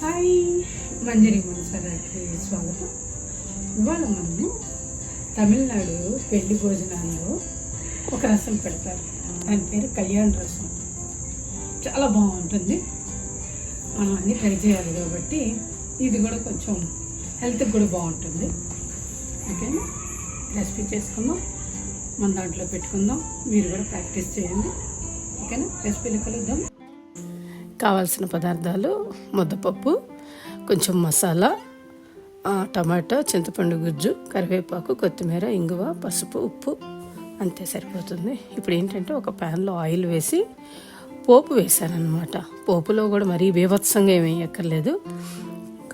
Hi, మంజరి మనసారాకి స్వాగతం. ఇవాళ మనము తమిళనాడు పెళ్లి భోజనాల్లో ఒక రసం పెడతారు. దాని పేరు కళ్యాణ రసం. చాలా బాగుంటుంది. మనం అన్నీ ట్రై చేయాలి కాబట్టి ఇది కూడా కొంచెం హెల్త్కి కూడా బాగుంటుంది. ఓకేనా, రెసిపీ చేసుకుందాం, మన దాంట్లో పెట్టుకుందాం. మీరు కూడా ప్రాక్టీస్ చేయండి. ఓకేనా, రెసిపీలో కలుద్దాం. కావాల్సిన పదార్థాలు: ముద్దపప్పు, కొంచెం మసాలా, టమాటా, చింతపండు గుజ్జు, కరివేపాకు, కొత్తిమీర, ఇంగువ, పసుపు, ఉప్పు, అంతే సరిపోతుంది. ఇప్పుడు ఏంటంటే ఒక ప్యాన్లో ఆయిల్ వేసి పోపు వేసానమాట. పోపులో కూడా మరీ బీభత్సంగా ఏమీ వేయక్కర్లేదు.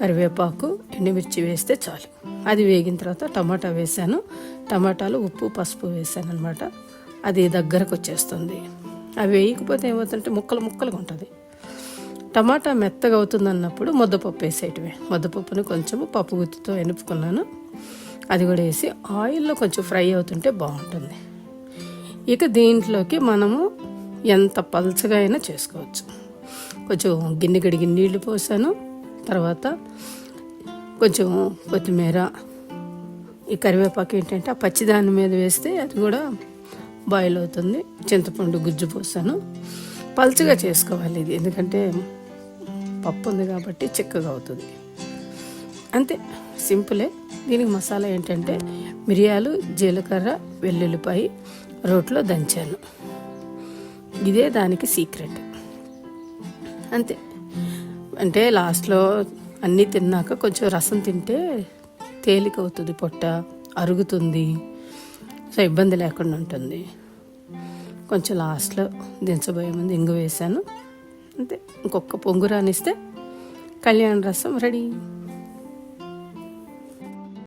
కరివేపాకు, ఎండుమిర్చి వేస్తే చాలు. అది వేగిన తర్వాత టమాటా వేసాను. టమాటాలు, ఉప్పు, పసుపు వేసాను అనమాట. అది దగ్గరకు వచ్చేస్తుంది. అవి వేయకపోతే ఏమవుతుందంటే ముక్కలుగా ఉంటుంది. టమాటా మెత్తగా అవుతుంది అన్నప్పుడు ముద్దపప్పు వేసేయటమే. ముద్దపప్పుని కొంచెము పప్పు గుత్తితో ఎనుపుకున్నాను. అది కూడా వేసి ఆయిల్లో కొంచెం ఫ్రై అవుతుంటే బాగుంటుంది. ఇక దీంట్లోకి మనము ఎంత పల్చగా అయినా చేసుకోవచ్చు. కొంచెం గిన్నె కడిగి నీళ్లు పోసాను. తర్వాత కొంచెం కొత్తిమీర, ఈ కరివేపాకు ఏంటంటే ఆ పచ్చిదాని మీద వేస్తే అది కూడా బాయిల్ అవుతుంది. చింతపండు గుజ్జు పోసాను. పల్చగా చేసుకోవాలి ఇది, ఎందుకంటే పప్పు ఉంది కాబట్టి చిక్కగా అవుతుంది. అంతే, సింపులే. దీనికి మసాలా ఏంటంటే మిరియాలు, జీలకర్ర, వెల్లుల్లిపాయ రోట్లో దంచాను. ఇదే దానికి సీక్రెట్. అంతే. అంటే లాస్ట్లో అన్నీ తిన్నాక కొంచెం రసం తింటే తేలిక అవుతుంది, పొట్ట అరుగుతుంది, సో ఇబ్బంది లేకుండా ఉంటుంది. కొంచెం లాస్ట్లో దించబోయే ముందు ఇంగు వేసాను. అంతే, ఇంకొక పొంగు రానిస్తే కళ్యాణ రసం రెడీ.